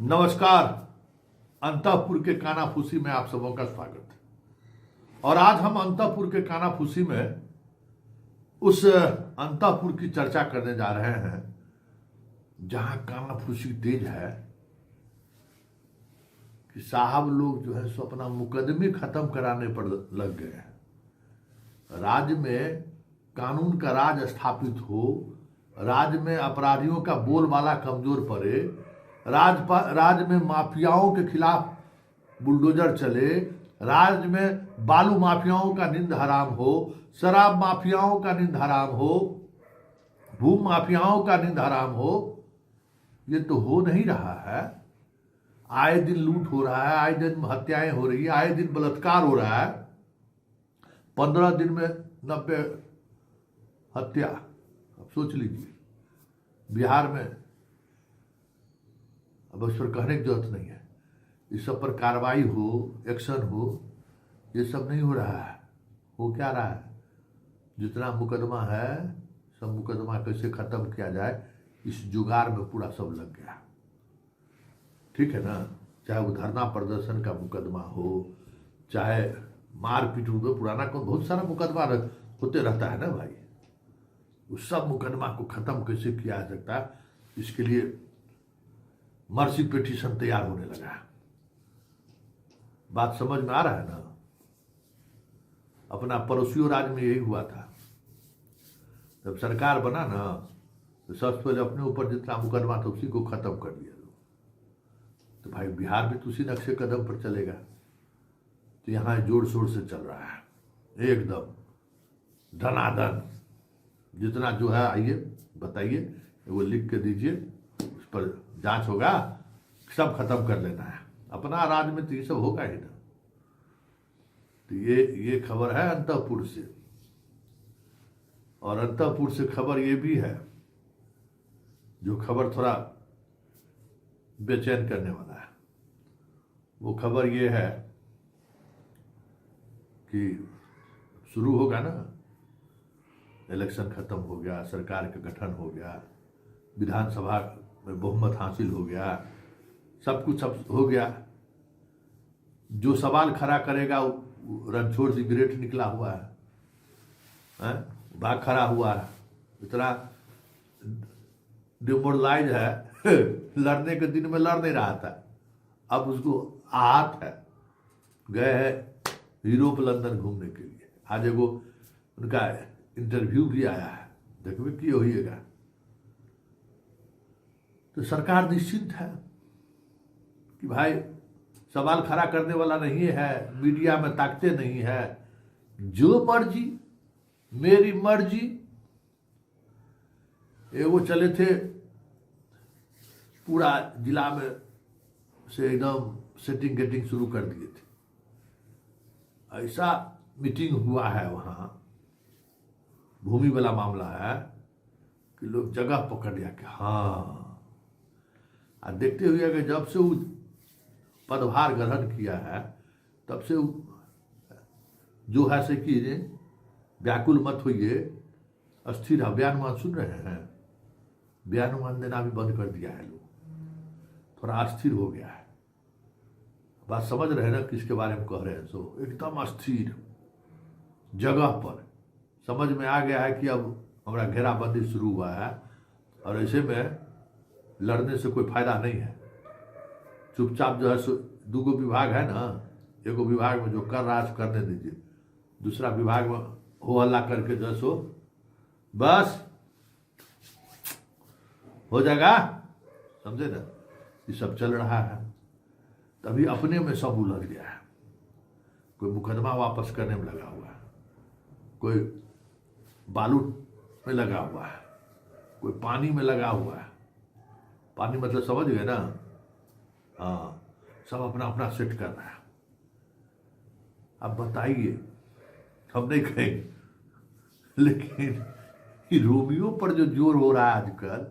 नमस्कार। अंतःपुर के कानाफूसी में आप सबों का स्वागत है। और आज हम अंतःपुर के कानाफूसी में उस अंतःपुर की चर्चा करने जा रहे हैं जहां कानाफूसी तेज है कि साहब लोग जो है सो अपना मुकदमे खत्म कराने पर लग गए हैं। राज्य में कानून का राज स्थापित हो, राज्य में अपराधियों का बोलबाला कमजोर पड़े, राज्य में माफियाओं के खिलाफ बुलडोजर चले, राज्य में बालू माफियाओं का नींद हराम हो, शराब माफियाओं का नींद हराम हो, भू माफियाओं का नींद हराम हो। ये तो हो नहीं रहा है। आए दिन लूट हो रहा है, आए दिन हत्याएं हो रही है, आए दिन बलात्कार हो रहा है। 15 दिन में 90 हत्या। अब सोच लीजिए, बिहार में अब उस पर कहने की जरूरत नहीं है। इस सब पर कार्रवाई हो, एक्शन हो, ये सब नहीं हो रहा है। हो क्या रहा है? जितना मुकदमा है सब मुकदमा कैसे खत्म किया जाए, इस जुगाड़ में पूरा सब लग गया। ठीक है ना? चाहे वो धरना प्रदर्शन का मुकदमा हो, चाहे मारपीट हो, पुराना को बहुत सारा मुकदमा होते रहता है ना भाई। उस सब मुकदमा को खत्म कैसे किया जा सकता है, इसके लिए मर्सी पिटीशन तैयार होने लगा। बात समझ में आ रहा है ना? अपना पड़ोसियों राज्य में यही हुआ था। जब सरकार बना ना तो सबसे पहले अपने ऊपर जितना मुकदमा था उसी को खत्म कर दिया। तो भाई बिहार भी तो उसी नक्शे कदम पर चलेगा। तो यहाँ जोर शोर से चल रहा है एकदम धनाधन। जितना जो है आइए बताइए, वो लिख के दीजिए, उस पर जांच होगा, सब खत्म कर लेना है। अपना राज्य में तो ये सब होगा ही ना। तो ये खबर है अंतःपुर से। और अंतःपुर से खबर ये भी है, जो खबर थोड़ा बेचैन करने वाला है। वो खबर ये है कि शुरू होगा ना, इलेक्शन खत्म हो गया, सरकार का गठन हो गया, विधानसभा में बहुमत हासिल हो गया, सब कुछ सब हो गया। जो सवाल खड़ा करेगा रणछोड़ सिगरेट निकला हुआ है, भाग खड़ा हुआ है, इतना डिमोरलाइज है लड़ने के दिन में लड़ नहीं रहा था, अब उसको आहत है। गए हैं यूरोप लंदन घूमने के लिए। आज एगो उनका इंटरव्यू भी आया है, देखिए कि होइएगा। तो सरकार निश्चिंत है कि भाई सवाल खड़ा करने वाला नहीं है, मीडिया में ताकते नहीं है, जो मर्जी मेरी मर्जी। वो चले थे पूरा जिला में से एकदम सेटिंग गेटिंग शुरू कर दिए थे। ऐसा मीटिंग हुआ है वहाँ, भूमि वाला मामला है कि लोग जगह पकड़ लिया कि हाँ। देखते हुए कि जब से वो पदभार ग्रहण किया है तब से जो है से कि व्याकुल मत होइए, अस्थिर है। बयानुमान सुन रहे हैं, बयानुमान देना भी बंद कर दिया है। लोग थोड़ा अस्थिर हो गया है। बात समझ रहे हैं ना किसके बारे में कह रहे हैं? सो एकदम अस्थिर जगह पर समझ में आ गया है कि अब हमारा घेराबंदी शुरू हुआ है और ऐसे में लड़ने से कोई फायदा नहीं है। चुपचाप जो है सो दूगो विभाग है ना, एगो विभाग में जो कर रहा है करने दीजिए, दूसरा विभाग में हो हल्ला करके जो है सो बस हो जाएगा। समझे ना? ये सब चल रहा है। तभी अपने में सब उलझ गया है। कोई मुकदमा वापस करने में लगा हुआ है, कोई बालू में लगा हुआ है, कोई पानी में लगा हुआ है। पानी मतलब समझ गए ना? हाँ, सब अपना अपना सेट कर रहा है। अब बताइए, हम नहीं कहेंगे, लेकिन रोमियो पर जो जोर हो रहा है आजकल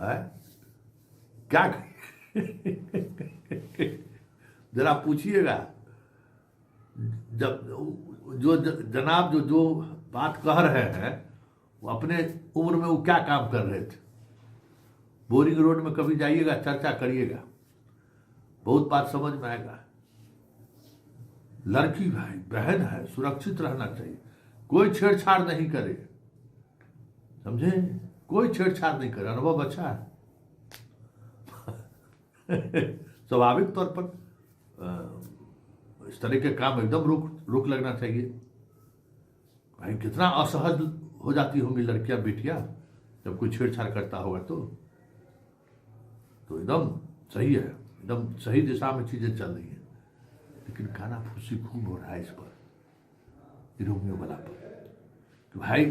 है, क्या जरा पूछिएगा। जब जो जनाब जो बात कह रहे हैं, वो अपने उम्र में वो क्या काम कर रहे थे। बोरिंग रोड में कभी जाइएगा, चर्चा करिएगा, बहुत बात समझ में आएगा। लड़की भाई बहन है, सुरक्षित रहना चाहिए, कोई छेड़छाड़ नहीं करे, समझे, कोई छेड़छाड़ नहीं करे। अनुभव अच्छा है। स्वाभाविक तौर पर इस तरह के काम एकदम रोक लगना चाहिए। भाई कितना असहज हो जाती होंगी लड़कियां बेटियां जब कोई छेड़छाड़ करता होगा तो एकदम सही है, एकदम सही दिशा में चीजें चल रही हैं। लेकिन कानाफूसी खूब हो रहा है इस पर, रोमियो वाला पर, कि भाई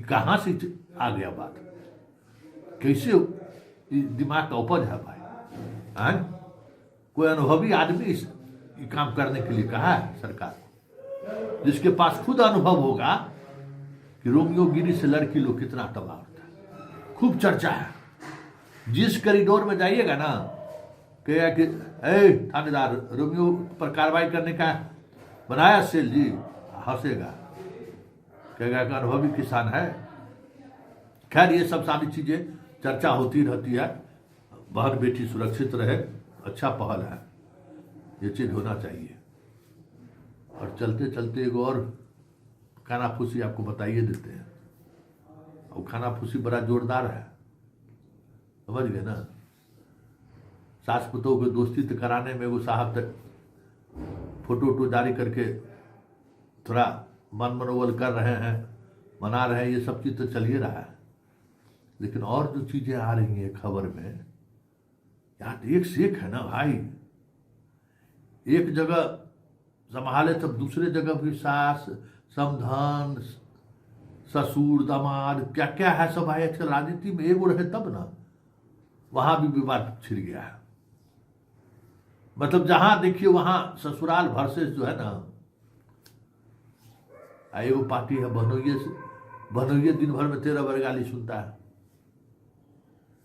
कहां से आ गया बात, कैसे दिमाग का उपज है भाई। कोई अनुभवी आदमी इस काम करने के लिए कहा है सरकार को, जिसके पास खुद अनुभव होगा कि रोमियो गिरी से लड़की लोग कितना तबाह होता है। खूब चर्चा है, जिस कॉरिडोर में जाइएगा ना, कहेगा कि थानेदार रोमियो पर कार्रवाई करने का बनाया सेल जी, हंसेगा, कहेगा कि अनुभवी किसान है। खैर ये सब सारी चीजें चर्चा होती रहती है। बहन बेटी सुरक्षित रहे, अच्छा पहल है, ये चीज होना चाहिए। और चलते चलते एक और खानाफूसी आपको बताइए देते हैं, और खानाफूसी बड़ा जोरदार है, समझ गए ना। सास पुतों को दोस्ती तो कराने में वो साहब तक फोटो जारी करके थोड़ा मन मनोबल कर रहे हैं, मना रहे हैं, ये सब चीज तो चल ही रहा है। लेकिन और जो चीजें आ रही हैं खबर में, यार एक से एक है ना भाई। एक जगह संभाले तब दूसरे जगह भी सास समधन ससुर दामाद क्या क्या है सब भाई। आजकल राजनीति में एगो रहे तब ना, वहां भी विवाद छिड़ गया है। मतलब जहां देखिए वहां ससुराल वर्सेस जो है ना, एगो पार्टी है बनोइये दिन भर में 13 बार गाली सुनता है,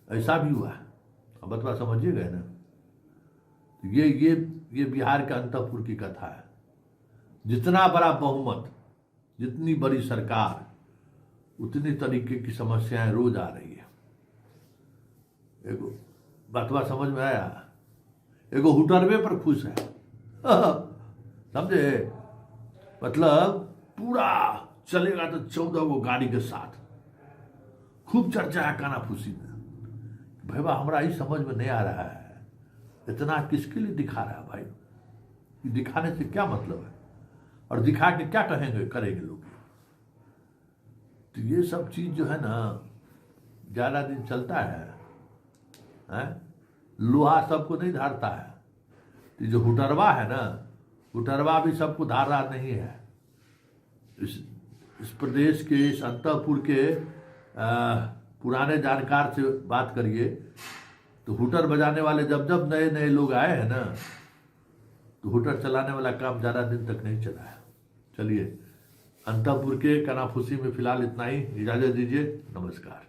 ऐसा भी हुआ है। अब बतवा समझिए गए ना। ये बिहार के अंतपुर की कथा है। जितना बड़ा बहुमत, जितनी बड़ी सरकार, उतनी तरीके की समस्याएं रोज आ रही है। एगो बतवा समझ में आया, एगो हुटरवे पर खुश है, समझे, मतलब पूरा चलेगा तो 14 गो गाड़ी के साथ। खूब चर्चा है कानाफूसी में। भाई हमारा ही समझ में नहीं आ रहा है, इतना किसके लिए दिखा रहा है भाई। दिखाने से क्या मतलब है, और दिखा के क्या करेंगे लोग। तो ये सब चीज जो है ना ज्यादा दिन चलता है? लोहा सबको नहीं धारता है। तो जो हुटरवा है ना, हुटरवा भी सबको धार रहा नहीं है। इस प्रदेश के, इस अंतपुर के पुराने जानकार से बात करिए तो हुटर बजाने वाले जब जब नए नए लोग आए हैं ना, तो हुटर चलाने वाला काम ज़्यादा दिन तक नहीं चला है। चलिए, अंतपुर के कानाफूसी में फिलहाल इतना ही, इजाज़त दीजिए, नमस्कार।